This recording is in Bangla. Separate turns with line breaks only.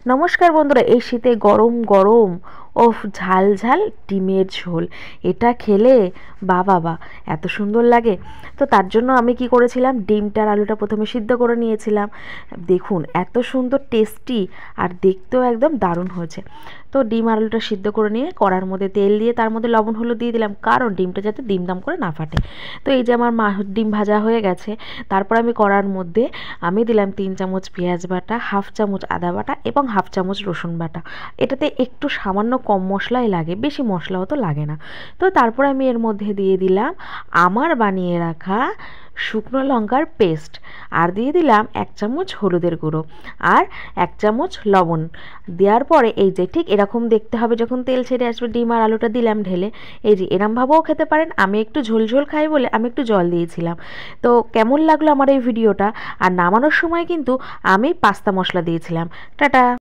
নমস্কার বন্ধুরা, এই শীতে গরম গরম ওফ ঝাল ঝাল ডিমের ঝোল এটা খেলে বাবা এত সুন্দর লাগে। তো তার জন্য আমি কি করেছিলাম, ডিমটা আর আলুটা প্রথমে সিদ্ধ করে নিয়েছিলাম। দেখুন এত সুন্দর টেস্টি আর দেখতেও একদম দারুণ হয়েছে। তো ডিম আলুটা সিদ্ধ করে নিয়ে কড়ার মধ্যে তেল দিয়ে তার মধ্যে লবণ হলুদ দিয়ে দিলাম, কারণ ডিমটা যাতে ডিমদাম করে না ফাটে। তো এই যে আমার ডিম ভাজা হয়ে গেছে। তারপর আমি কড়ার মধ্যে আমি দিলাম 3 চামচ পেঁয়াজ বাটা, হাফ চামচ আদা বাটা এবং হাফ চামচ রসুন বাটা। এটাতে একটু সামান্য কম মশলাই লাগে, বেশি মশলাও তো লাগে না। তো তারপর আমি এর মধ্যে দিয়ে দিলাম আমার বানিয়ে রাখা শুকনো লঙ্কার পেস্ট, আর দিয়ে দিলাম 1 চামচ হলুদের গুঁড়ো আর 1 চামচ লবণ। দেওয়ার পরে এই যে ঠিক এরকম দেখতে হবে, যখন তেল ছেড়ে আসবে ডিম আর আলুটা দিলাম ঢেলে, এই যে এরমভাবেও খেতে পারেন। আমি একটু ঝোল ঝোল খাই বলে আমি একটু জল দিয়েছিলাম। তো কেমন লাগলো আমার এই ভিডিওটা? আর নামানোর সময় কিন্তু আমি পাস্তা মশলা দিয়েছিলাম। টাটা।